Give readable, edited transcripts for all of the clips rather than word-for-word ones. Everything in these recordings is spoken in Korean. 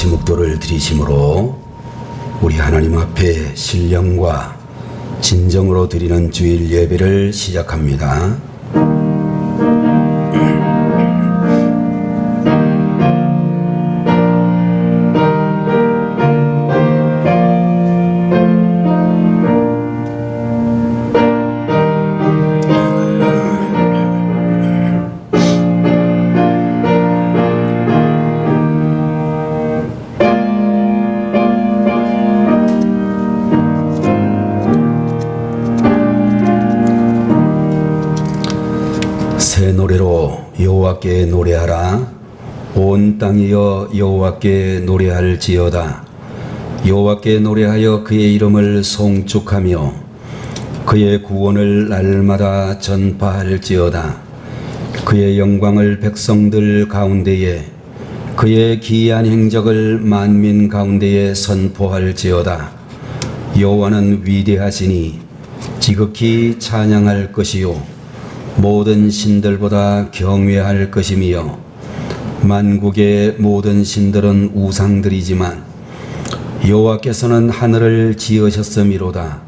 같이 묵도를 드리심으로 우리 하나님 앞에 신령과 진정으로 드리는 주일 예배를 시작합니다. 새 노래로 여호와께 노래하라. 온 땅이여 여호와께 노래할지어다. 여호와께 노래하여 그의 이름을 송축하며 그의 구원을 날마다 전파할지어다. 그의 영광을 백성들 가운데에, 그의 기이한 행적을 만민 가운데에 선포할지어다. 여호와는 위대하시니 지극히 찬양할 것이요 모든 신들보다 경외할 것이며, 만국의 모든 신들은 우상들이지만 여호와께서는 하늘을 지으셨음이로다.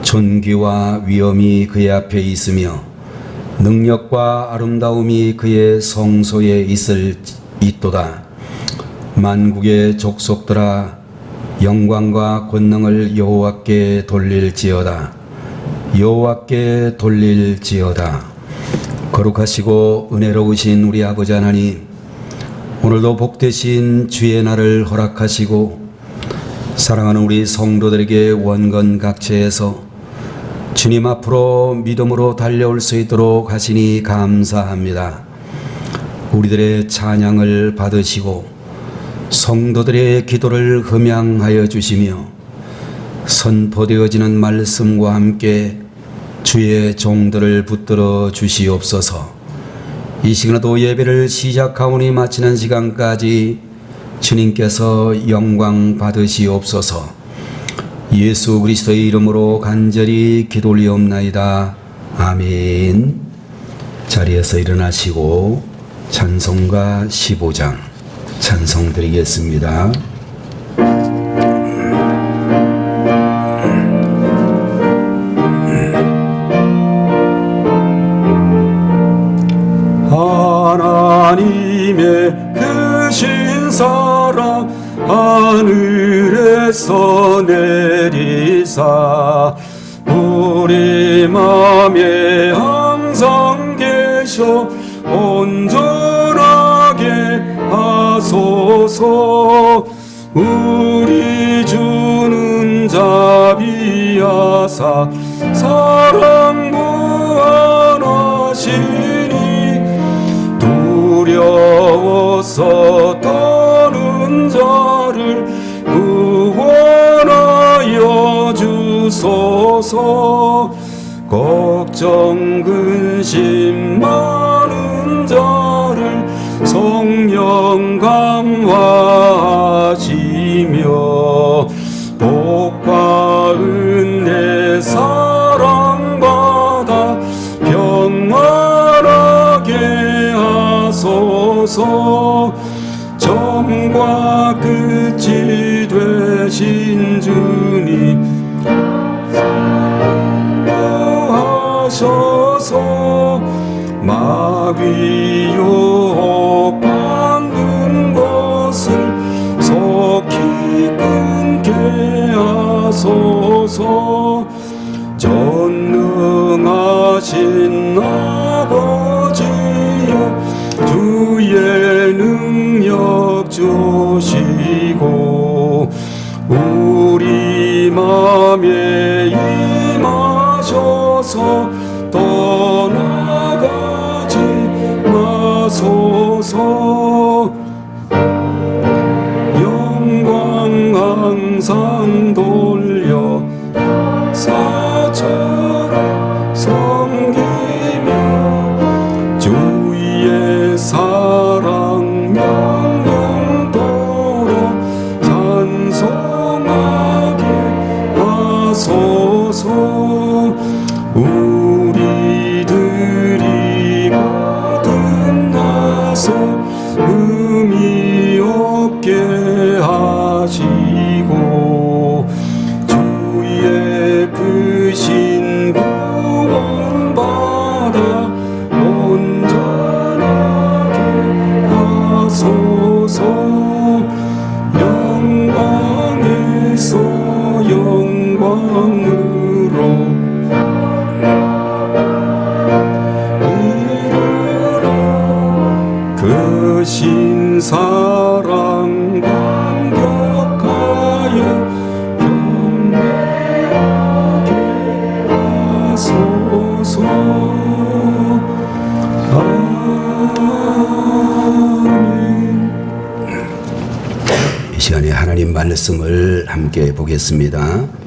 존귀와 위엄이 그의 앞에 있으며 능력과 아름다움이 그의 성소에 있도다. 만국의 족속들아, 영광과 권능을 여호와께 돌릴지어다. 여호와께 돌릴지어다. 거룩하시고 은혜로우신 우리 아버지 하나님, 오늘도 복되신 주의 날을 허락하시고 사랑하는 우리 성도들에게 원건각체에서 주님 앞으로 믿음으로 달려올 수 있도록 하시니 감사합니다. 우리들의 찬양을 받으시고 성도들의 기도를 흠양하여 주시며 선포되어지는 말씀과 함께 주의 종들을 붙들어 주시옵소서. 이 시간에도 예배를 시작하오니 마치는 시간까지 주님께서 영광 받으시옵소서. 예수 그리스도의 이름으로 간절히 기도 올리옵나이다. 아멘. 자리에서 일어나시고 찬송가 15장 찬송 드리겠습니다. 하나님의 크신 사랑 하늘에서 내리사 우리 맘에 항상 계셔 온전하게 하소서. 우리 주는 자비하사 사랑 무한하시니 두려워서 떠는 자를 구원하여 주소서. 걱정 근심 많은 자를 성령 감화하시며 복과 은혜 사랑받아 평안하게 하소서. 처음과 끝이 되신 주님 하셔서 마귀 유혹 받는 것을 속히 끊게 하소서. 전능하신 아버지여 주의 능력 주시고 우리 맘에 임하셔서 떠나가지 마소서. 영광 항상 돌려 사처럼 섬기며 주의 사랑 영영토록 찬송하게 하소서. 우리들이 모든 나서 의미 없게 이르러 그 신사랑 감격하여 경배하게 하소서. 아멘. 이 시간에 하나님 말씀을 함께 보겠습니다.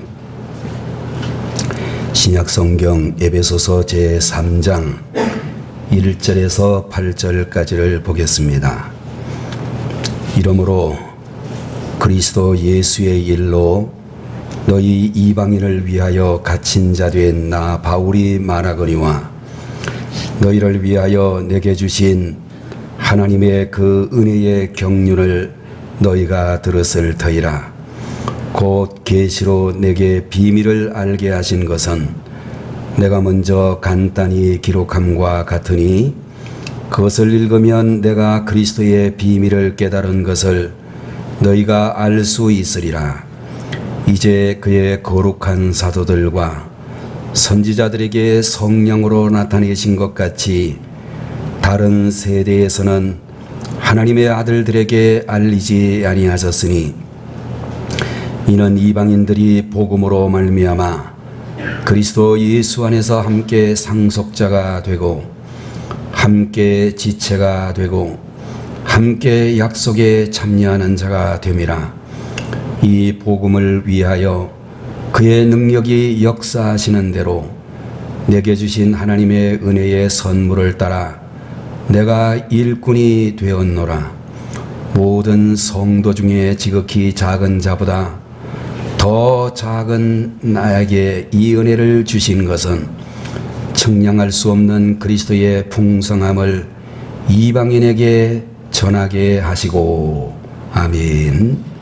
신약성경 에베소서 제3장 1절에서 8절까지를 보겠습니다. 이러므로 그리스도 예수의 일로 너희 이방인을 위하여 갇힌 자 된 나 바울이 말하거니와 너희를 위하여 내게 주신 하나님의 그 은혜의 경륜을 너희가 들었을 터이라. 곧 계시로 내게 비밀을 알게 하신 것은 내가 먼저 간단히 기록함과 같으니 그것을 읽으면 내가 그리스도의 비밀을 깨달은 것을 너희가 알 수 있으리라. 이제 그의 거룩한 사도들과 선지자들에게 성령으로 나타내신 것 같이 다른 세대에서는 하나님의 아들들에게 알리지 아니하셨으니 이는 이방인들이 복음으로 말미암아 그리스도 예수 안에서 함께 상속자가 되고 함께 지체가 되고 함께 약속에 참여하는 자가 됨이라. 이 복음을 위하여 그의 능력이 역사하시는 대로 내게 주신 하나님의 은혜의 선물을 따라 내가 일꾼이 되었노라. 모든 성도 중에 지극히 작은 자보다 더 작은 나에게 이 은혜를 주신 것은 측량할 수 없는 그리스도의 풍성함을 이방인에게 전하게 하시고. 아멘.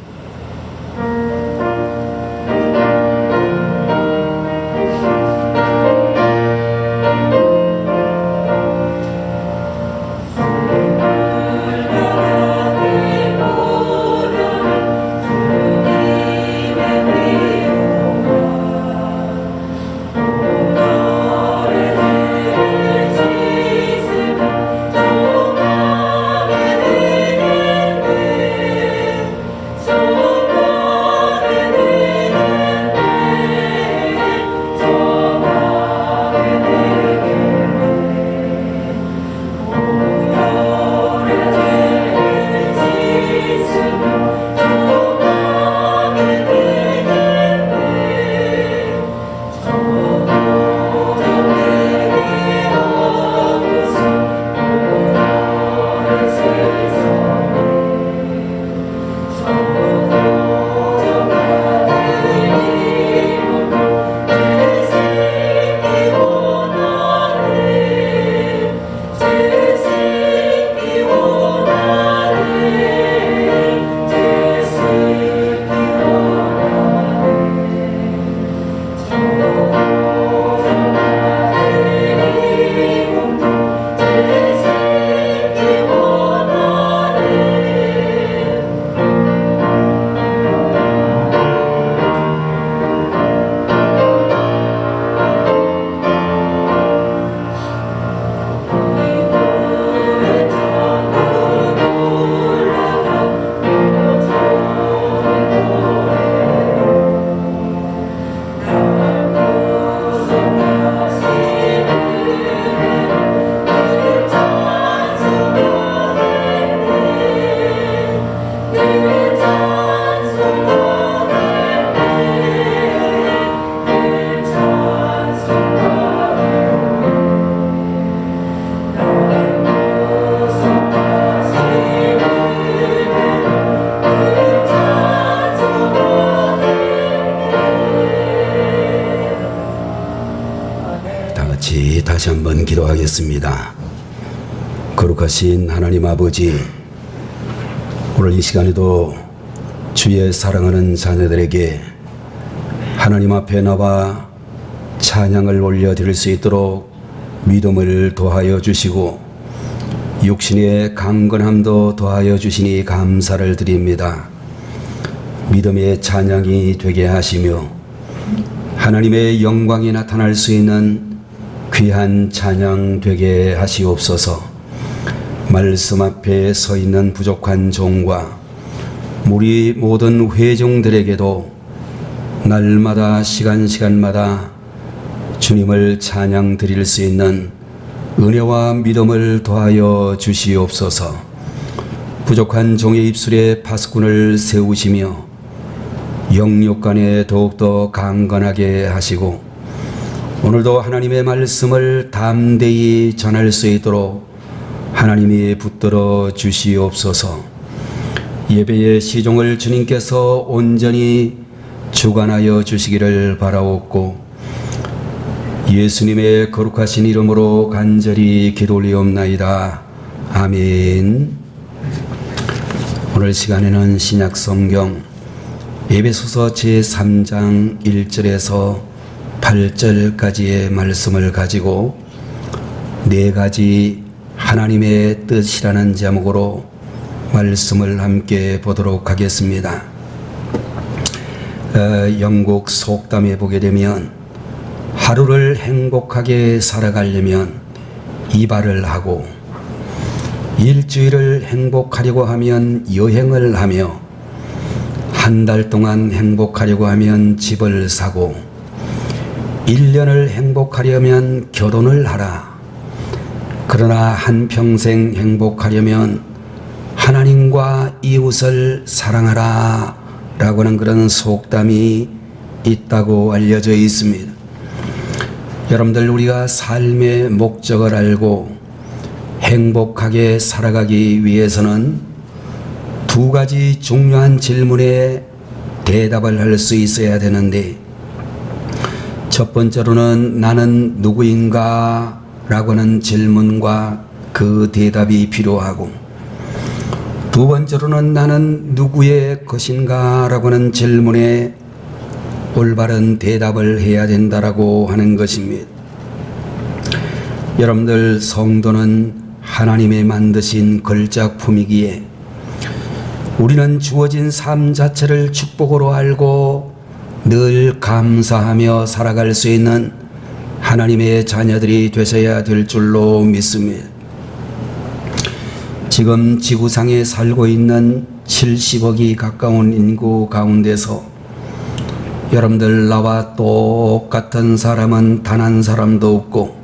다시 한번 기도하겠습니다. 거룩하신 하나님 아버지, 오늘 이 시간에도 주의 사랑하는 자녀들에게 하나님 앞에 나와 찬양을 올려드릴 수 있도록 믿음을 더하여 주시고 육신의 강건함도 더하여 주시니 감사를 드립니다. 믿음의 찬양이 되게 하시며 하나님의 영광이 나타날 수 있는 귀한 찬양 되게 하시옵소서. 말씀 앞에 서 있는 부족한 종과 우리 모든 회중들에게도 날마다 시간마다 주님을 찬양 드릴 수 있는 은혜와 믿음을 더하여 주시옵소서. 부족한 종의 입술에 파수꾼을 세우시며 영육간에 더욱더 강건하게 하시고 오늘도 하나님의 말씀을 담대히 전할 수 있도록 하나님이 붙들어 주시옵소서. 예배의 시종을 주님께서 온전히 주관하여 주시기를 바라옵고 예수님의 거룩하신 이름으로 간절히 기도 올리옵나이다. 아멘. 오늘 시간에는 신약 성경 에베소서 제3장 1절에서 8절까지의 말씀을 가지고 네 가지 하나님의 뜻이라는 제목으로 말씀을 함께 보도록 하겠습니다. 영국 속담에 보게 되면 하루를 행복하게 살아가려면 이발을 하고 일주일을 행복하려고 하면 여행을 하며 한 달 동안 행복하려고 하면 집을 사고 1년을 행복하려면 결혼을 하라. 그러나 한평생 행복하려면 하나님과 이웃을 사랑하라 라고 하는 그런 속담이 있다고 알려져 있습니다. 여러분들, 우리가 삶의 목적을 알고 행복하게 살아가기 위해서는 두 가지 중요한 질문에 대답을 할 수 있어야 되는데, 첫 번째로는 나는 누구인가 라고 하는 질문과 그 대답이 필요하고, 두 번째로는 나는 누구의 것인가 라고 하는 질문에 올바른 대답을 해야 된다라고 하는 것입니다. 여러분들, 성도는 하나님의 만드신 걸작품이기에 우리는 주어진 삶 자체를 축복으로 알고 늘 감사하며 살아갈 수 있는 하나님의 자녀들이 되셔야 될 줄로 믿습니다. 지금 지구상에 살고 있는 70억이 가까운 인구 가운데서 여러분들, 나와 똑같은 사람은 단 한 사람도 없고,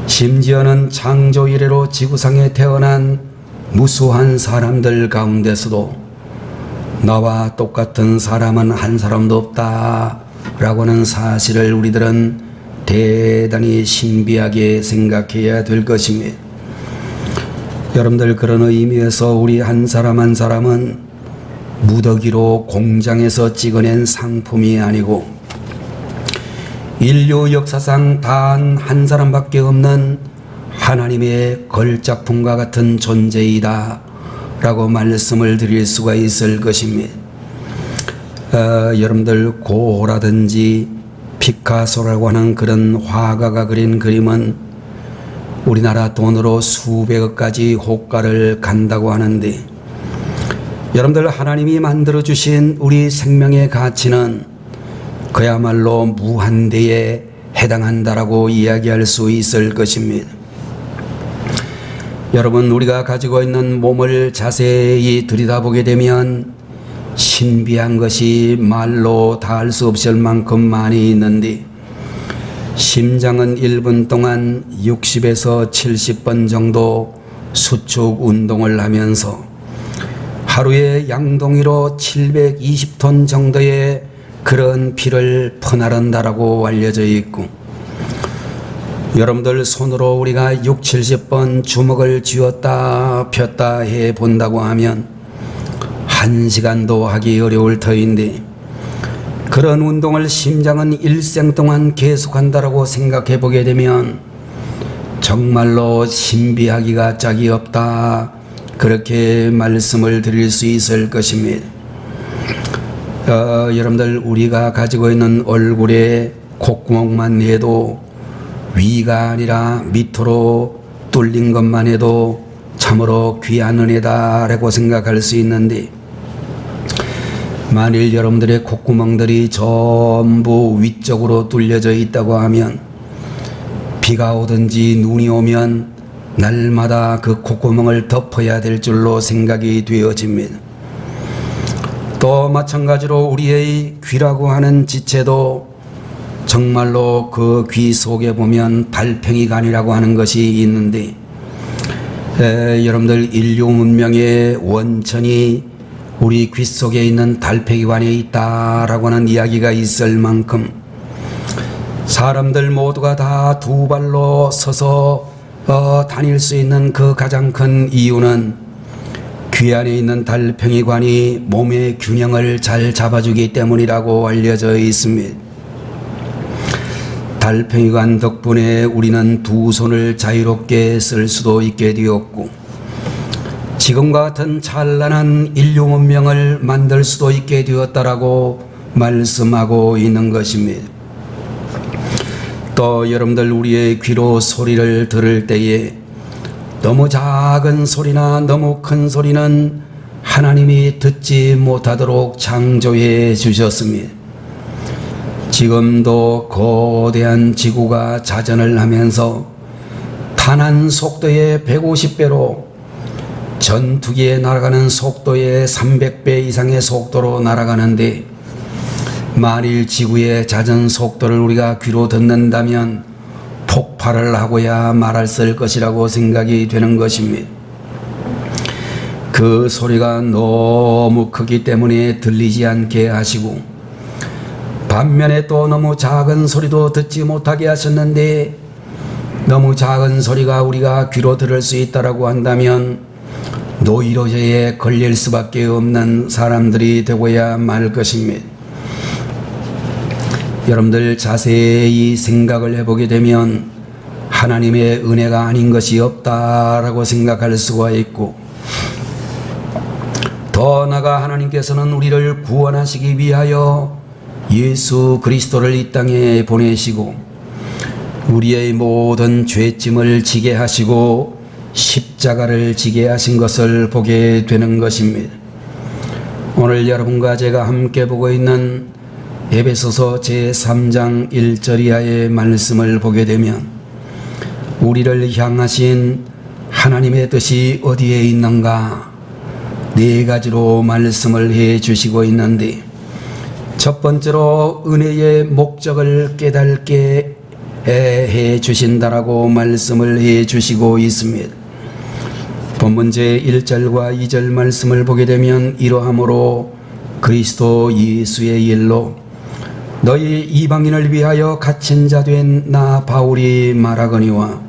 심지어는 창조 이래로 지구상에 태어난 무수한 사람들 가운데서도 나와 똑같은 사람은 한 사람도 없다라고 하는 사실을 우리들은 대단히 신비하게 생각해야 될 것입니다. 여러분들, 그런 의미에서 우리 한 사람 한 사람은 무더기로 공장에서 찍어낸 상품이 아니고 인류 역사상 단 한 사람밖에 없는 하나님의 걸작품과 같은 존재이다 라고 말씀을 드릴 수가 있을 것입니다. 여러분들, 고라든지 피카소라고 하는 그런 화가가 그린 그림은 우리나라 돈으로 수백억까지 호가를 간다고 하는데, 여러분들, 하나님이 만들어주신 우리 생명의 가치는 그야말로 무한대에 해당한다라고 이야기할 수 있을 것입니다. 여러분, 우리가 가지고 있는 몸을 자세히 들여다보게 되면 신비한 것이 말로 다 할 수 없을 만큼 많이 있는데, 심장은 1분 동안 60에서 70번 정도 수축 운동을 하면서 하루에 양동이로 720톤 정도의 그런 피를 퍼나른다라고 알려져 있고, 여러분들, 손으로 우리가 6, 70번 주먹을 쥐었다 폈다 해 본다고 하면 1시간도 하기 어려울 터인데, 그런 운동을 심장은 일생 동안 계속한다라고 생각해 보게 되면 정말로 신비하기가 짝이 없다, 그렇게 말씀을 드릴 수 있을 것입니다. 여러분들, 우리가 가지고 있는 얼굴에 콧구멍만 해도 위가 아니라 밑으로 뚫린 것만 해도 참으로 귀한 은혜다라고 생각할 수 있는데, 만일 여러분들의 콧구멍들이 전부 위쪽으로 뚫려져 있다고 하면 비가 오든지 눈이 오면 날마다 그 콧구멍을 덮어야 될 줄로 생각이 되어집니다. 또 마찬가지로 우리의 귀라고 하는 지체도 정말로 그 귀 속에 보면 달팽이관이라고 하는 것이 있는데 여러분들 인류 문명의 원천이 우리 귀 속에 있는 달팽이관에 있다라고 하는 이야기가 있을 만큼 사람들 모두가 다 두 발로 서서 다닐 수 있는 그 가장 큰 이유는 귀 안에 있는 달팽이관이 몸의 균형을 잘 잡아주기 때문이라고 알려져 있습니다. 달팽이관 덕분에 우리는 두 손을 자유롭게 쓸 수도 있게 되었고 지금과 같은 찬란한 인류 문명을 만들 수도 있게 되었다라고 말씀하고 있는 것입니다. 또 여러분들 우리의 귀로 소리를 들을 때에 너무 작은 소리나 너무 큰 소리는 하나님이 듣지 못하도록 창조해 주셨습니다. 지금도 거대한 지구가 자전을 하면서 탄환 속도의 150배로 전투기에 날아가는 속도의 300배 이상의 속도로 날아가는데 만일 지구의 자전 속도를 우리가 귀로 듣는다면 폭발을 하고야 말았을 것이라고 생각이 되는 것입니다. 그 소리가 너무 크기 때문에 들리지 않게 하시고 반면에 또 너무 작은 소리도 듣지 못하게 하셨는데 너무 작은 소리가 우리가 귀로 들을 수 있다라고 한다면 노이로제에 걸릴 수밖에 없는 사람들이 되고야 말 것입니다. 여러분들 자세히 생각을 해보게 되면 하나님의 은혜가 아닌 것이 없다라고 생각할 수가 있고 더 나아가 하나님께서는 우리를 구원하시기 위하여 예수 그리스도를 이 땅에 보내시고 우리의 모든 죄짐을 지게 하시고 십자가를 지게 하신 것을 보게 되는 것입니다. 오늘 여러분과 제가 함께 보고 있는 에베소서 제3장 1절 이하의 말씀을 보게 되면 우리를 향하신 하나님의 뜻이 어디에 있는가 네 가지로 말씀을 해 주시고 있는데 첫 번째로 은혜의 목적을 깨닫게 해 주신다라고 말씀을 해 주시고 있습니다. 본문 제1절과 2절 말씀을 보게 되면 이러함으로 그리스도 예수의 일로 너희 이방인을 위하여 갇힌 자 된 나 바울이 말하거니와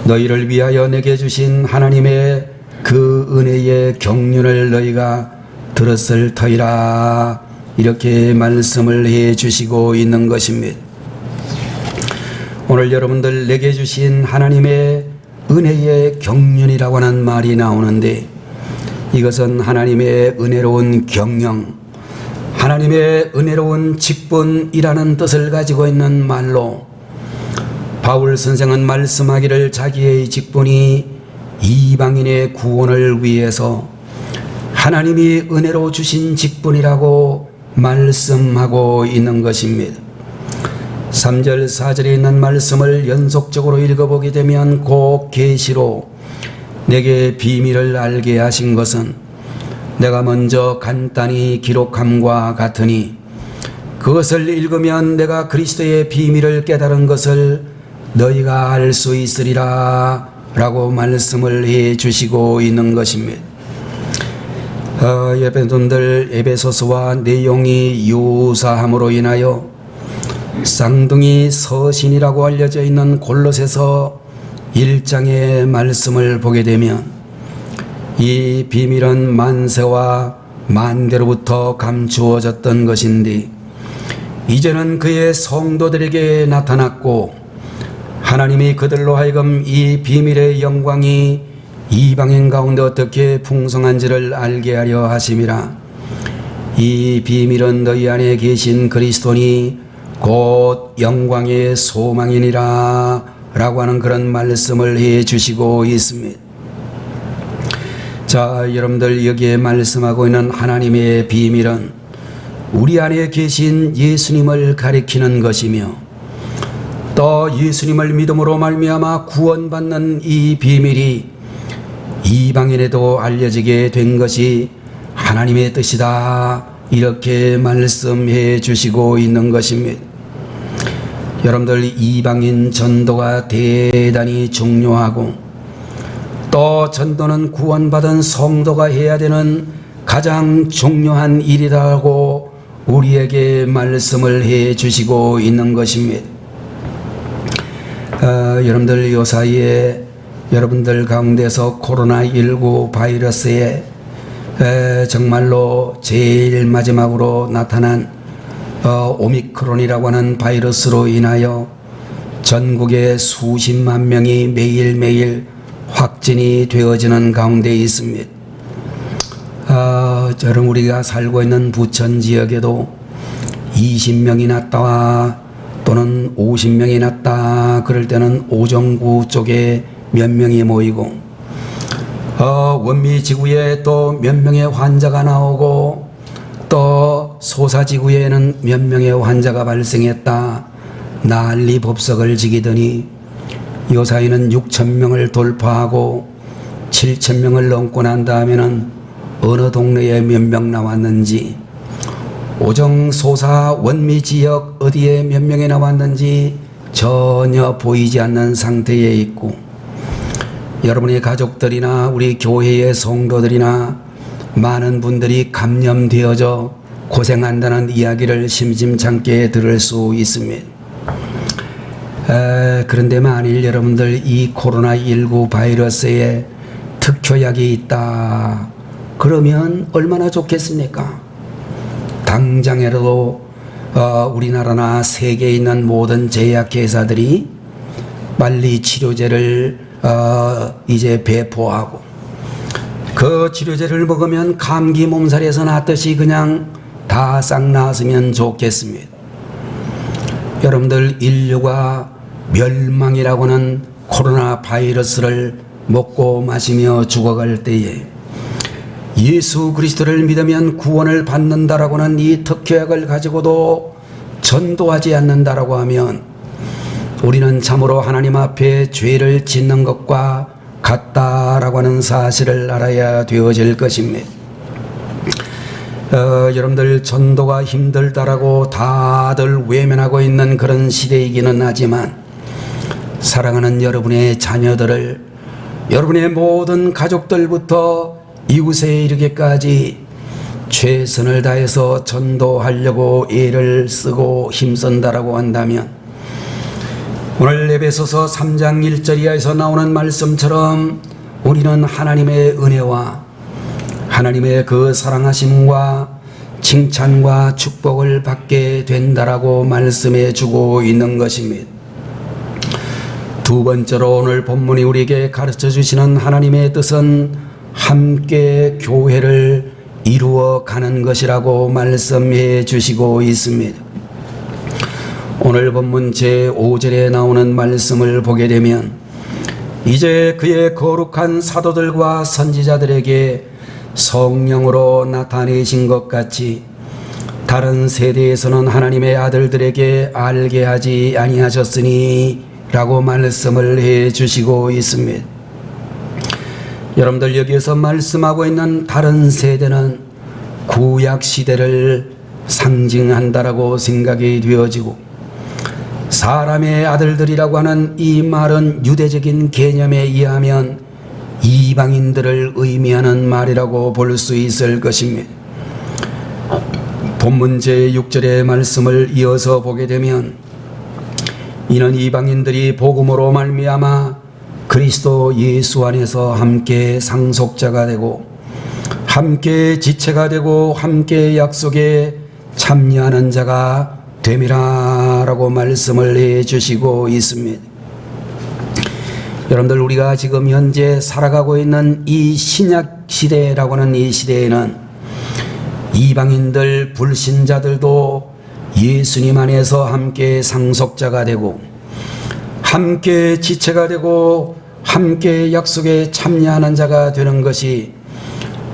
너희를 위하여 내게 주신 하나님의 그 은혜의 경륜을 너희가 들었을 터이라 이렇게 말씀을 해 주시고 있는 것입니다. 오늘 여러분들 내게 주신 하나님의 은혜의 경륜이라고 하는 말이 나오는데 이것은 하나님의 은혜로운 경영 하나님의 은혜로운 직분이라는 뜻을 가지고 있는 말로 바울 선생은 말씀하기를 자기의 직분이 이방인의 구원을 위해서 하나님이 은혜로 주신 직분이라고 말씀하고 있는 것입니다. 3절 4절에 있는 말씀을 연속적으로 읽어보게 되면 곧 계시로 내게 비밀을 알게 하신 것은 내가 먼저 간단히 기록함과 같으니 그것을 읽으면 내가 그리스도의 비밀을 깨달은 것을 너희가 알 수 있으리라 라고 말씀을 해 주시고 있는 것입니다. 예배분들 에베소서와 내용이 유사함으로 인하여 쌍둥이 서신이라고 알려져 있는 골로새서 1장의 말씀을 보게 되면 이 비밀은 만세와 만대로부터 감추어졌던 것인데 이제는 그의 성도들에게 나타났고 하나님이 그들로 하여금 이 비밀의 영광이 이방인 가운데 어떻게 풍성한지를 알게 하려 하심이라. 이 비밀은 너희 안에 계신 그리스도니 곧 영광의 소망이니라 라고 하는 그런 말씀을 해 주시고 있습니다. 자, 여러분들 여기에 말씀하고 있는 하나님의 비밀은 우리 안에 계신 예수님을 가리키는 것이며 또 예수님을 믿음으로 말미암아 구원받는 이 비밀이 이방인에도 알려지게 된 것이 하나님의 뜻이다, 이렇게 말씀해 주시고 있는 것입니다. 여러분들, 이방인 전도가 대단히 중요하고 또 전도는 구원받은 성도가 해야 되는 가장 중요한 일이라고 우리에게 말씀을 해 주시고 있는 것입니다. 여러분들, 요 사이에 여러분들 가운데서 코로나19 바이러스에 정말로 제일 마지막으로 나타난 오미크론이라고 하는 바이러스로 인하여 전국에 수십만 명이 매일매일 확진이 되어지는 가운데 있습니다. 저는 우리가 살고 있는 부천 지역에도 20명이 났다 또는 50명이 났다 그럴 때는 오정구 쪽에 몇 명이 모이고 원미지구에 또 몇 명의 환자가 나오고 또 소사지구에는 몇 명의 환자가 발생했다 난리 법석을 지기더니 요 사이는 6,000명을 돌파하고 7,000명을 넘고 난 다음에는 어느 동네에 몇 명 나왔는지, 오정 소사 원미 지역 어디에 몇 명이 나왔는지 전혀 보이지 않는 상태에 있고, 여러분의 가족들이나 우리 교회의 성도들이나 많은 분들이 감염되어져 고생한다는 이야기를 심심찮게 들을 수 있습니다. 그런데 만일 여러분들 이 코로나19 바이러스에 특효약이 있다 그러면 얼마나 좋겠습니까? 당장이라도 우리나라나 세계에 있는 모든 제약회사들이 빨리 치료제를 이제 배포하고 그 치료제를 먹으면 감기 몸살에서 낫듯이 그냥 다 싹 나았으면 좋겠습니다. 여러분들, 인류가 멸망이라고는 코로나 바이러스를 먹고 마시며 죽어갈 때에 예수 그리스도를 믿으면 구원을 받는다라고는 이 특효약을 가지고도 전도하지 않는다라고 하면 우리는 참으로 하나님 앞에 죄를 짓는 것과 같다라고 하는 사실을 알아야 되어질 것입니다. 여러분들, 전도가 힘들다라고 다들 외면하고 있는 그런 시대이기는 하지만 사랑하는 여러분의 자녀들을, 여러분의 모든 가족들부터 이웃에 이르기까지 최선을 다해서 전도하려고 애를 쓰고 힘쓴다라고 한다면 오늘 에베소서 3장 1절 이하에서 나오는 말씀처럼 우리는 하나님의 은혜와 하나님의 그 사랑하심과 칭찬과 축복을 받게 된다라고 말씀해 주고 있는 것입니다. 두 번째로 오늘 본문이 우리에게 가르쳐 주시는 하나님의 뜻은 함께 교회를 이루어 가는 것이라고 말씀해 주시고 있습니다. 오늘 본문 제5절에 나오는 말씀을 보게 되면 이제 그의 거룩한 사도들과 선지자들에게 성령으로 나타내신 것 같이 다른 세대에서는 하나님의 아들들에게 알게 하지 아니하셨으니 라고 말씀을 해 주시고 있습니다. 여러분들, 여기에서 말씀하고 있는 다른 세대는 구약 시대를 상징한다라고 생각이 되어지고, 사람의 아들들이라고 하는 이 말은 유대적인 개념에 의하면 이방인들을 의미하는 말이라고 볼 수 있을 것입니다. 본문 제6절의 말씀을 이어서 보게 되면 이는 이방인들이 복음으로 말미암아 그리스도 예수 안에서 함께 상속자가 되고 함께 지체가 되고 함께 약속에 참여하는 자가 됨이라라고 말씀을 해 주시고 있습니다. 여러분들, 우리가 지금 현재 살아가고 있는 이 신약 시대라고 하는 이 시대에는 이방인들, 불신자들도 예수님 안에서 함께 상속자가 되고 함께 지체가 되고 함께 약속에 참여하는 자가 되는 것이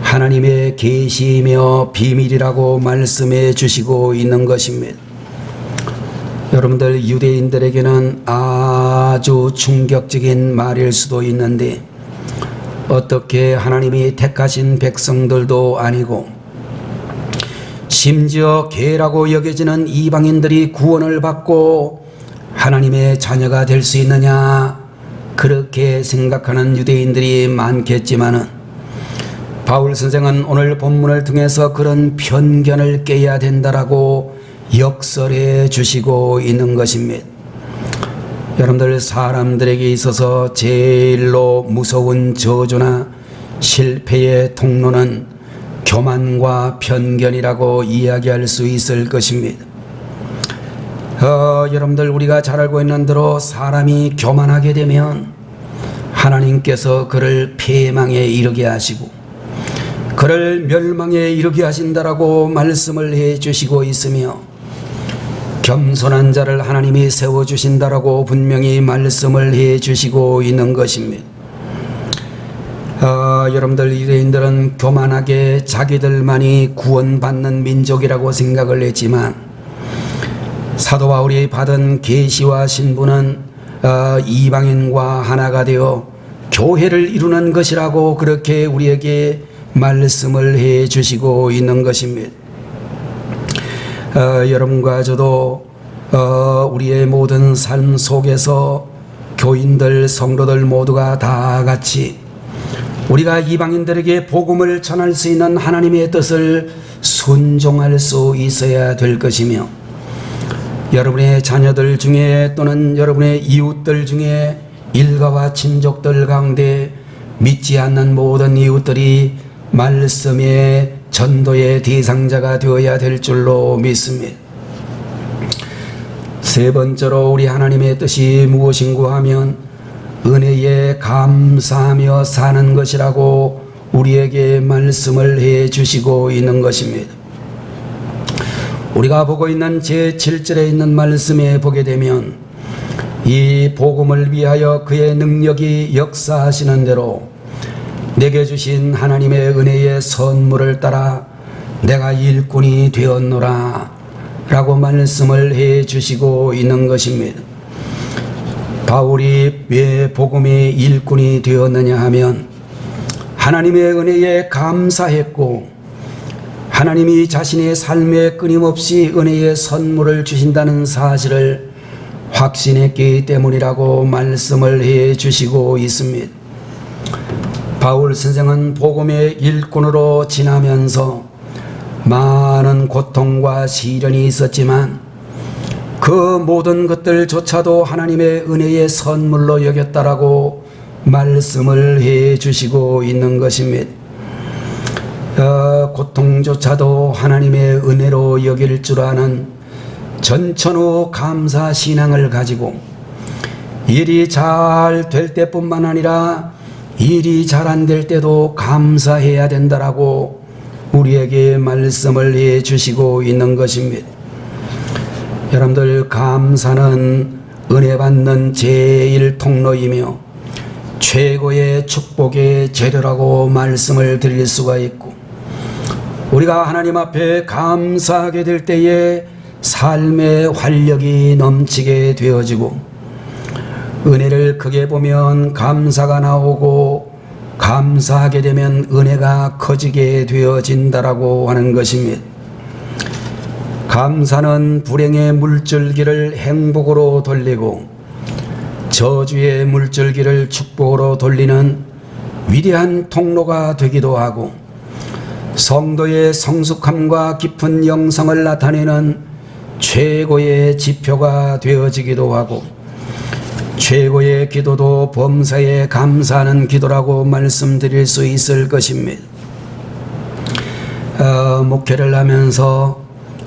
하나님의 계시이며 비밀이라고 말씀해 주시고 있는 것입니다. 여러분들, 유대인들에게는 아주 충격적인 말일 수도 있는데, 어떻게 하나님이 택하신 백성들도 아니고 심지어 개라고 여겨지는 이방인들이 구원을 받고 하나님의 자녀가 될 수 있느냐, 그렇게 생각하는 유대인들이 많겠지만은, 바울 선생은 오늘 본문을 통해서 그런 편견을 깨야 된다라고 역설해 주시고 있는 것입니다. 여러분들, 사람들에게 있어서 제일로 무서운 저주나 실패의 통로는 교만과 편견이라고 이야기할 수 있을 것입니다. 여러분들, 우리가 잘 알고 있는 대로 사람이 교만하게 되면 하나님께서 그를 폐망에 이르게 하시고 그를 멸망에 이르게 하신다라고 말씀을 해 주시고 있으며, 겸손한 자를 하나님이 세워주신다라고 분명히 말씀을 해 주시고 있는 것입니다. 여러분들, 유대인들은 교만하게 자기들만이 구원받는 민족이라고 생각을 했지만, 사도 바울이 받은 계시와 신부는 이방인과 하나가 되어 교회를 이루는 것이라고 그렇게 우리에게 말씀을 해 주시고 있는 것입니다. 여러분과 저도 우리의 모든 삶 속에서 교인들, 성도들 모두가 다 같이 우리가 이방인들에게 복음을 전할 수 있는 하나님의 뜻을 순종할 수 있어야 될 것이며, 여러분의 자녀들 중에 또는 여러분의 이웃들 중에 일가와 친족들 가운데 믿지 않는 모든 이웃들이 말씀의 전도의 대상자가 되어야 될 줄로 믿습니다. 세 번째로, 우리 하나님의 뜻이 무엇인고 하면 은혜에 감사하며 사는 것이라고 우리에게 말씀을 해 주시고 있는 것입니다. 우리가 보고 있는 제7절에 있는 말씀에 보게 되면, 이 복음을 위하여 그의 능력이 역사하시는 대로 내게 주신 하나님의 은혜의 선물을 따라 내가 일꾼이 되었노라 라고 말씀을 해 주시고 있는 것입니다. 바울이 왜 복음의 일꾼이 되었느냐 하면, 하나님의 은혜에 감사했고 하나님이 자신의 삶에 끊임없이 은혜의 선물을 주신다는 사실을 확신했기 때문이라고 말씀을 해 주시고 있습니다. 바울 선생은 복음의 일꾼으로 지나면서 많은 고통과 시련이 있었지만 그 모든 것들조차도 하나님의 은혜의 선물로 여겼다라고 말씀을 해 주시고 있는 것입니다. 고통조차도 하나님의 은혜로 여길 줄 아는 전천후 감사 신앙을 가지고 일이 잘 될 때뿐만 아니라 일이 잘 안 될 때도 감사해야 된다라고 우리에게 말씀을 해 주시고 있는 것입니다. 여러분들, 감사는 은혜 받는 제일 통로이며 최고의 축복의 재료라고 말씀을 드릴 수가 있고, 우리가 하나님 앞에 감사하게 될 때에 삶의 활력이 넘치게 되어지고, 은혜를 크게 보면 감사가 나오고 감사하게 되면 은혜가 커지게 되어진다라고 하는 것입니다. 감사는 불행의 물줄기를 행복으로 돌리고 저주의 물줄기를 축복으로 돌리는 위대한 통로가 되기도 하고, 성도의 성숙함과 깊은 영성을 나타내는 최고의 지표가 되어지기도 하고, 최고의 기도도 범사에 감사하는 기도라고 말씀드릴 수 있을 것입니다. 목회를 하면서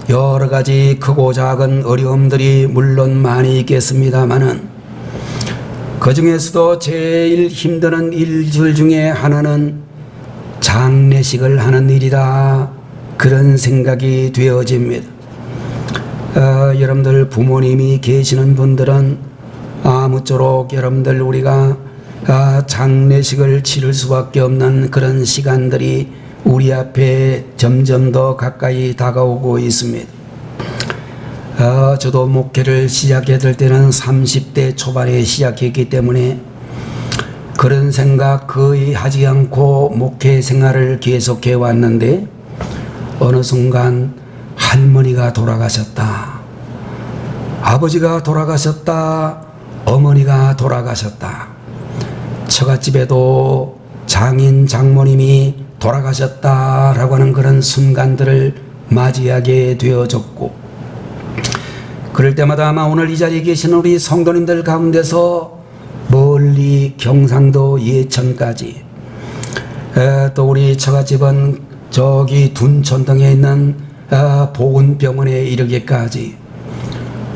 여러 가지 크고 작은 어려움들이 물론 많이 있겠습니다만은, 그 중에서도 제일 힘드는 일들 중에 하나는 장례식을 하는 일이다, 그런 생각이 되어집니다. 여러분들, 부모님이 계시는 분들은 아무쪼록 여러분들 우리가 장례식을 치를 수밖에 없는 그런 시간들이 우리 앞에 점점 더 가까이 다가오고 있습니다. 저도 목회를 시작했을 때는 30대 초반에 시작했기 때문에 그런 생각 거의 하지 않고 목회 생활을 계속해 왔는데 어느 순간 할머니가 돌아가셨다. 아버지가 돌아가셨다. 어머니가 돌아가셨다. 처갓집에도 장인 장모님이 돌아가셨다라고 하는 그런 순간들을 맞이하게 되어졌고, 그럴 때마다 아마 오늘 이 자리에 계신 우리 성도님들 가운데서 멀리 경상도 예천까지, 또 우리 처갓집은 저기 둔촌동에 있는 보건병원에 이르기까지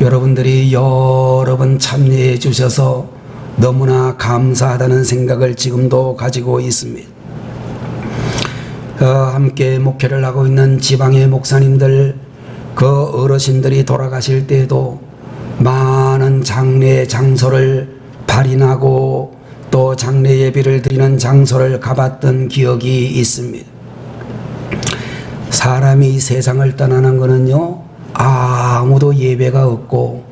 여러분들이 여러 번 참여해 주셔서 너무나 감사하다는 생각을 지금도 가지고 있습니다. 함께 목회를 하고 있는 지방의 목사님들, 그 어르신들이 돌아가실 때에도 많은 장례 장소를 발인하고 또 장례 예배를 드리는 장소를 가봤던 기억이 있습니다. 사람이 세상을 떠나는 것은요, 아무도 예배가 없고,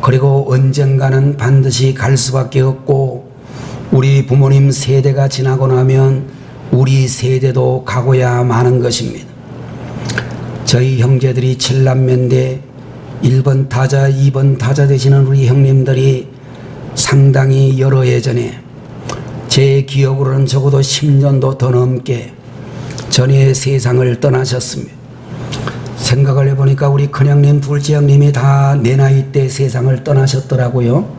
그리고 언젠가는 반드시 갈 수밖에 없고, 우리 부모님 세대가 지나고 나면 우리 세대도 가고야 마는 것입니다. 저희 형제들이 7남매인데 1번 타자, 2번 타자 되시는 우리 형님들이 상당히 여러 해 전에, 제 기억으로는 적어도 10년도 더 넘게 전에 세상을 떠나셨습니다. 생각을 해보니까 우리 큰형님, 둘째 형님이 다 내 나이 때 세상을 떠나셨더라고요.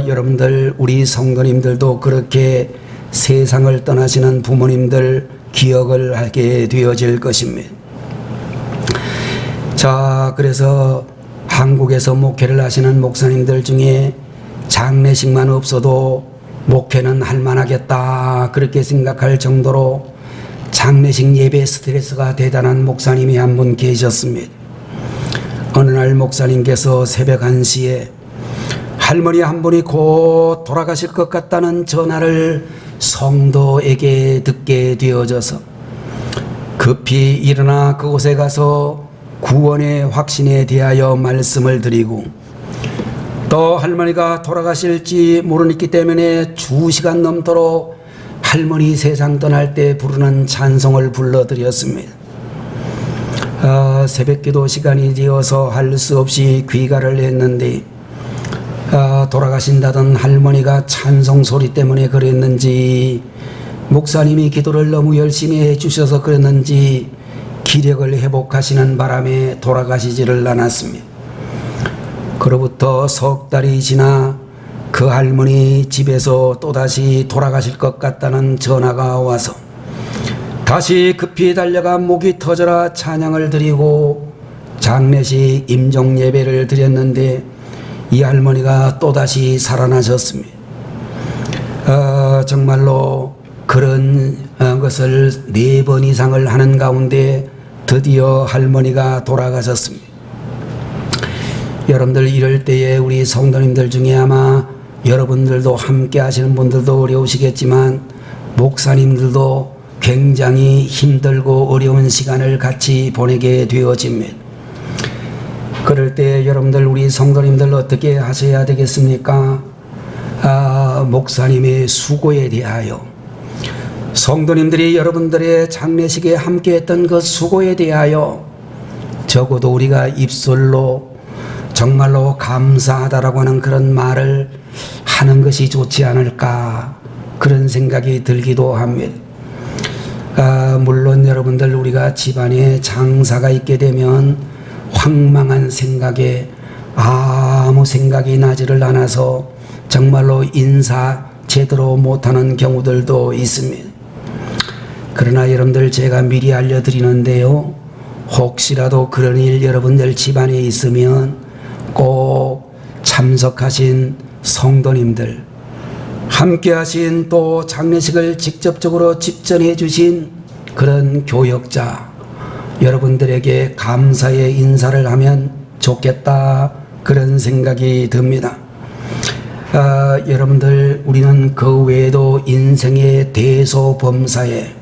여러분들, 우리 성도님들도 그렇게 세상을 떠나시는 부모님들 기억을 하게 되어질 것입니다. 자, 그래서 한국에서 목회를 하시는 목사님들 중에 장례식만 없어도 목회는 할 만하겠다, 그렇게 생각할 정도로 장례식 예배 스트레스가 대단한 목사님이 한 분 계셨습니다. 어느 날 목사님께서 새벽 1시에 할머니 한 분이 곧 돌아가실 것 같다는 전화를 성도에게 듣게 되어져서 급히 일어나 그곳에 가서 구원의 확신에 대하여 말씀을 드리고, 또 할머니가 돌아가실지 모르기 때문에 2시간 넘도록 할머니 세상 떠날 때 부르는 찬송을 불러드렸습니다. 새벽기도 시간이 되어서 할 수 없이 귀가를 했는데, 돌아가신다던 할머니가 찬송 소리 때문에 그랬는지, 목사님이 기도를 너무 열심히 해주셔서 그랬는지 기력을 회복하시는 바람에 돌아가시지를 않았습니다. 그로부터 석 달이 지나 그 할머니 집에서 또다시 돌아가실 것 같다는 전화가 와서 다시 급히 달려가 목이 터져라 찬양을 드리고 장례식 임종 예배를 드렸는데, 이 할머니가 또다시 살아나셨습니다. 정말로 그런 것을 4번 이상을 하는 가운데 드디어 할머니가 돌아가셨습니다. 여러분들, 이럴 때에 우리 성도님들 중에 아마 여러분들도 함께 하시는 분들도 어려우시겠지만 목사님들도 굉장히 힘들고 어려운 시간을 같이 보내게 되어집니다. 그럴 때 여러분들, 우리 성도님들 어떻게 하셔야 되겠습니까? 목사님의 수고에 대하여, 성도님들이 여러분들의 장례식에 함께했던 그 수고에 대하여 적어도 우리가 입술로 정말로 감사하다라고 하는 그런 말을 하는 것이 좋지 않을까, 그런 생각이 들기도 합니다. 물론 여러분들, 우리가 집안에 장사가 있게 되면 황망한 생각에 아무 생각이 나지를 않아서 정말로 인사 제대로 못하는 경우들도 있습니다. 그러나 여러분들, 제가 미리 알려드리는데요, 혹시라도 그런 일 여러분들 집안에 있으면 꼭 참석하신 성도님들, 함께 하신 또 장례식을 직접적으로 집전해 주신 그런 교역자 여러분들에게 감사의 인사를 하면 좋겠다, 그런 생각이 듭니다. 여러분들, 우리는 그 외에도 인생의 대소범사에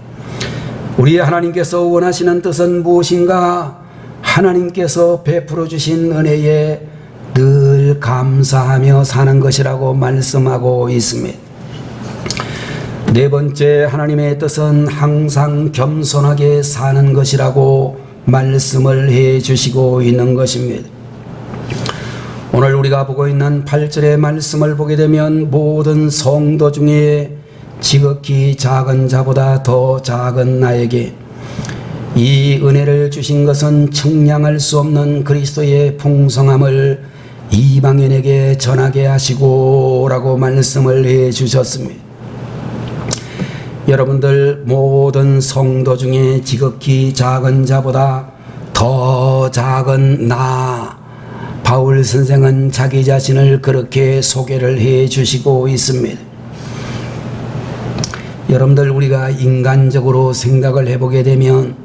우리 하나님께서 원하시는 뜻은 무엇인가? 하나님께서 베풀어 주신 은혜에 늘 감사하며 사는 것이라고 말씀하고 있습니다. 네 번째, 하나님의 뜻은 항상 겸손하게 사는 것이라고 말씀을 해 주시고 있는 것입니다. 오늘 우리가 보고 있는 8절의 말씀을 보게 되면 모든 성도 중에 지극히 작은 자보다 더 작은 나에게 이 은혜를 주신 것은 측량할 수 없는 그리스도의 풍성함을 이방인에게 전하게 하시고 라고 말씀을 해 주셨습니다. 여러분들 모든 성도 중에 지극히 작은 자보다 더 작은 나, 바울 선생은 자기 자신을 그렇게 소개를 해 주시고 있습니다. 여러분들 우리가 인간적으로 생각을 해보게 되면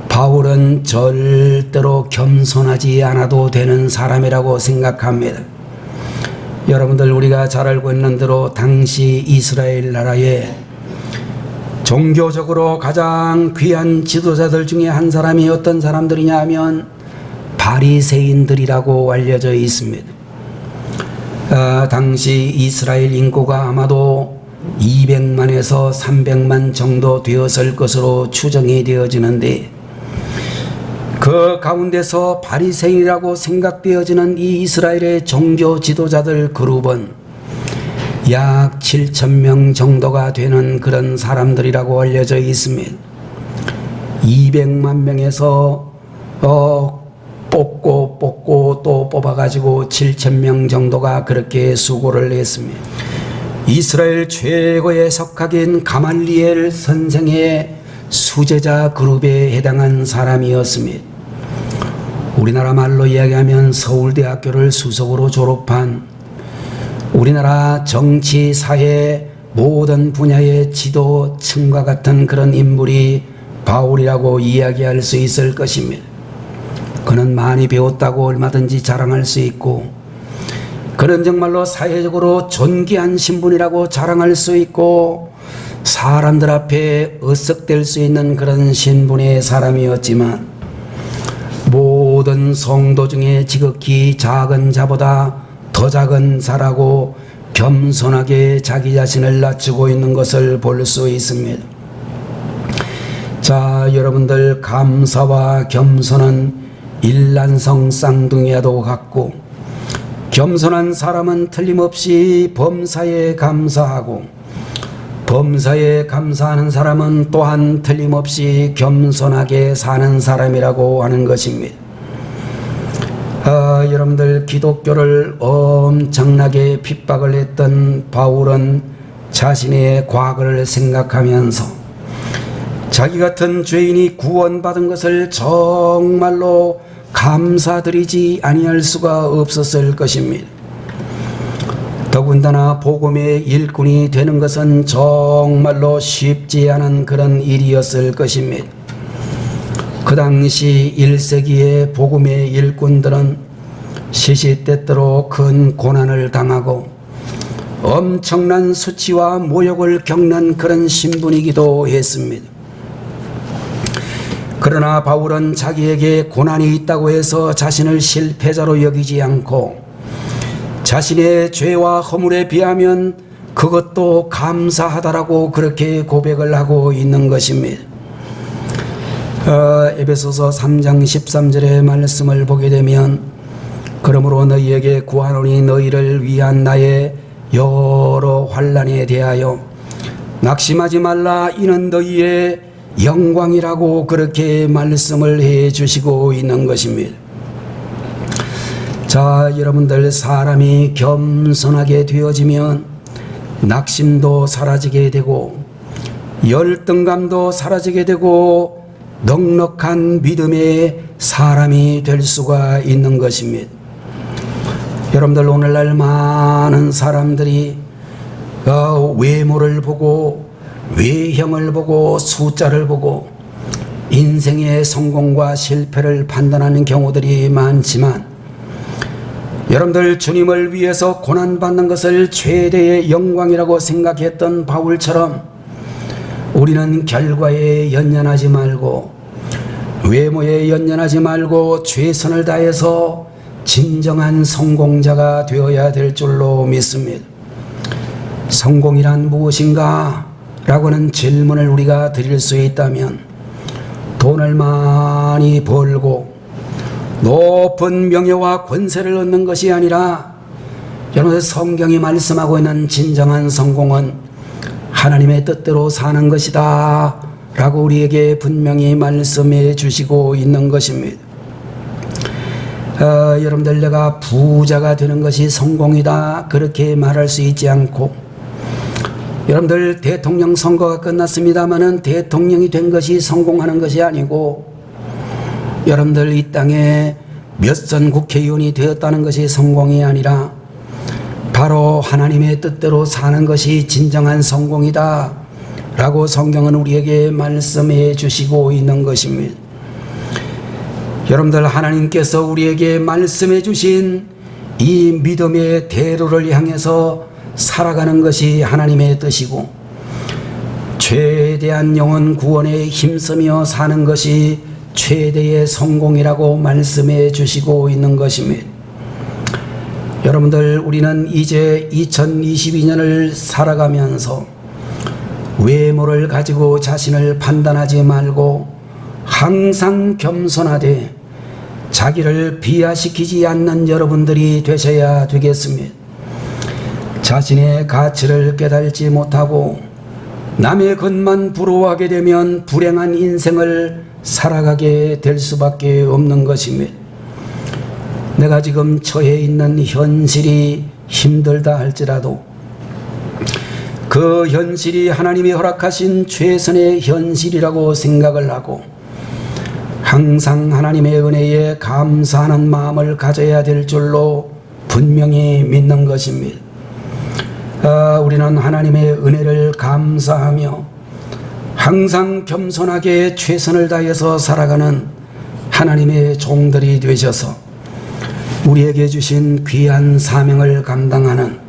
바울은 절대로 겸손하지 않아도 되는 사람이라고 생각합니다. 여러분들 우리가 잘 알고 있는 대로 당시 이스라엘 나라에 종교적으로 가장 귀한 지도자들 중에 한 사람이 어떤 사람들이냐 하면 바리새인들이라고 알려져 있습니다. 당시 이스라엘 인구가 아마도 200만에서 300만 정도 되었을 것으로 추정이 되어지는데 그 가운데서 바리새인이라고 생각되어지는 이 이스라엘의 종교 지도자들 그룹은 약 7,000명 정도가 되는 그런 사람들이라고 알려져 있습니다. 200만 명에서 뽑고 또 뽑아가지고 7,000명 정도가 그렇게 수고를 했습니다. 이스라엘 최고의 석학인 가말리엘 선생의 수제자 그룹에 해당한 사람이었습니다. 우리나라 말로 이야기하면 서울대학교를 수석으로 졸업한 우리나라 정치, 사회 모든 분야의 지도층과 같은 그런 인물이 바울이라고 이야기할 수 있을 것입니다. 그는 많이 배웠다고 얼마든지 자랑할 수 있고 그는 정말로 사회적으로 존귀한 신분이라고 자랑할 수 있고 사람들 앞에 으쓱댈 수 있는 그런 신분의 사람이었지만 모든 성도 중에 지극히 작은 자보다 더 작은 자라고 겸손하게 자기 자신을 낮추고 있는 것을 볼 수 있습니다. 자, 여러분들 감사와 겸손은 일란성 쌍둥이와도 같고 겸손한 사람은 틀림없이 범사에 감사하고 범사에 감사하는 사람은 또한 틀림없이 겸손하게 사는 사람이라고 하는 것입니다. 여러분들 기독교를 엄청나게 핍박을 했던 바울은 자신의 과거를 생각하면서 자기 같은 죄인이 구원받은 것을 정말로 감사드리지 아니할 수가 없었을 것입니다. 더군다나 복음의 일꾼이 되는 것은 정말로 쉽지 않은 그런 일이었을 것입니다. 그 당시 1세기의 복음의 일꾼들은 시시때때로 큰 고난을 당하고 엄청난 수치와 모욕을 겪는 그런 신분이기도 했습니다. 그러나 바울은 자기에게 고난이 있다고 해서 자신을 실패자로 여기지 않고 자신의 죄와 허물에 비하면 그것도 감사하다라고 그렇게 고백을 하고 있는 것입니다. 에베소서 3장 13절의 말씀을 보게 되면 그러므로 너희에게 구하노니 너희를 위한 나의 여러 환난에 대하여 낙심하지 말라 이는 너희의 영광이라고 그렇게 말씀을 해 주시고 있는 것입니다. 자, 여러분들 사람이 겸손하게 되어지면 낙심도 사라지게 되고 열등감도 사라지게 되고 넉넉한 믿음의 사람이 될 수가 있는 것입니다. 여러분들 오늘날 많은 사람들이 외모를 보고 외형을 보고 숫자를 보고 인생의 성공과 실패를 판단하는 경우들이 많지만 여러분들 주님을 위해서 고난받는 것을 최대의 영광이라고 생각했던 바울처럼 우리는 결과에 연연하지 말고 외모에 연연하지 말고 최선을 다해서 진정한 성공자가 되어야 될 줄로 믿습니다. 성공이란 무엇인가? 라고는 질문을 우리가 드릴 수 있다면 돈을 많이 벌고 높은 명예와 권세를 얻는 것이 아니라 여러분, 성경이 말씀하고 있는 진정한 성공은 하나님의 뜻대로 사는 것이다 라고 우리에게 분명히 말씀해 주시고 있는 것입니다. 여러분들, 내가 부자가 되는 것이 성공이다 그렇게 말할 수 있지 않고, 여러분들 대통령 선거가 끝났습니다마는 대통령이 된 것이 성공하는 것이 아니고, 여러분들 이 땅에 몇 선 국회의원이 되었다는 것이 성공이 아니라 바로 하나님의 뜻대로 사는 것이 진정한 성공이다 라고 성경은 우리에게 말씀해 주시고 있는 것입니다. 여러분들, 하나님께서 우리에게 말씀해 주신 이 믿음의 대로를 향해서 살아가는 것이 하나님의 뜻이고, 최대한 영혼 구원에 힘쓰며 사는 것이 최대의 성공이라고 말씀해 주시고 있는 것입니다. 여러분들, 우리는 이제 2022년을 살아가면서 외모를 가지고 자신을 판단하지 말고 항상 겸손하되 자기를 비하시키지 않는 여러분들이 되셔야 되겠습니다. 자신의 가치를 깨달지 못하고 남의 것만 부러워하게 되면 불행한 인생을 살아가게 될 수밖에 없는 것입니다. 내가 지금 처해 있는 현실이 힘들다 할지라도 그 현실이 하나님이 허락하신 최선의 현실이라고 생각을 하고 항상 하나님의 은혜에 감사하는 마음을 가져야 될 줄로 분명히 믿는 것입니다. 우리는 하나님의 은혜를 감사하며 항상 겸손하게 최선을 다해서 살아가는 하나님의 종들이 되셔서 우리에게 주신 귀한 사명을 감당하는,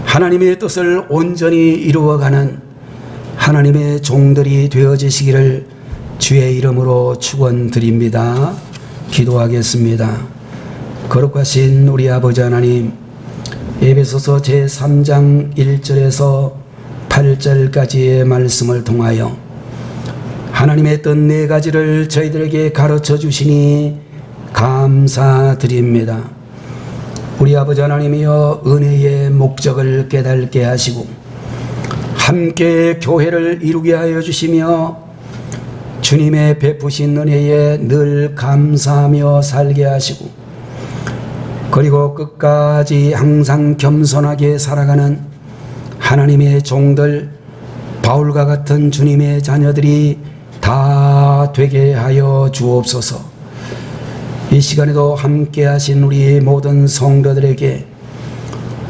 하나님의 뜻을 온전히 이루어가는 하나님의 종들이 되어지시기를 주의 이름으로 축원드립니다. 기도하겠습니다. 거룩하신 우리 아버지 하나님, 에베소서 제3장 1절에서 8절까지의 말씀을 통하여 하나님의 뜻 4가지를 저희들에게 가르쳐 주시니 감사드립니다. 우리 아버지 하나님이여, 은혜의 목적을 깨닫게 하시고 함께 교회를 이루게 하여 주시며 주님의 베푸신 은혜에 늘 감사하며 살게 하시고, 그리고 끝까지 항상 겸손하게 살아가는 하나님의 종들, 바울과 같은 주님의 자녀들이 다 되게 하여 주옵소서. 이 시간에도 함께 하신 우리 모든 성도들에게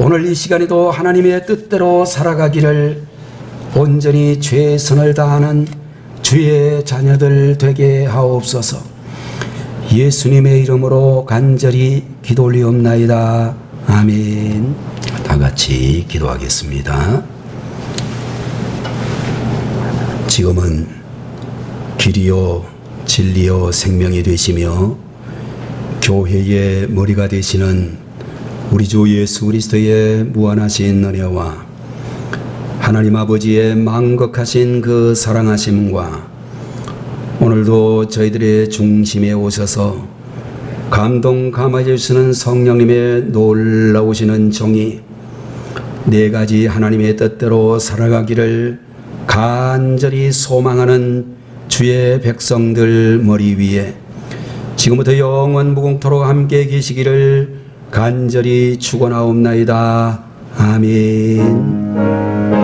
오늘 이 시간에도 하나님의 뜻대로 살아가기를 온전히 최선을 다하는 주의 자녀들 되게 하옵소서. 예수님의 이름으로 간절히 기도 올리옵나이다. 아멘. 다 같이 기도하겠습니다. 지금은 길이요 진리요 생명이 되시며 교회의 머리가 되시는 우리 주 예수 그리스도의 무한하신 은혜와 하나님 아버지의 망극하신 그 사랑하심과 오늘도 저희들의 중심에 오셔서 감동 감화해 주시는 성령님의 놀라우시는 종이 4가지 하나님의 뜻대로 살아가기를 간절히 소망하는 주의 백성들 머리 위에 지금부터 영원 무궁토록 함께 계시기를 간절히 축원하옵나이다. 아멘.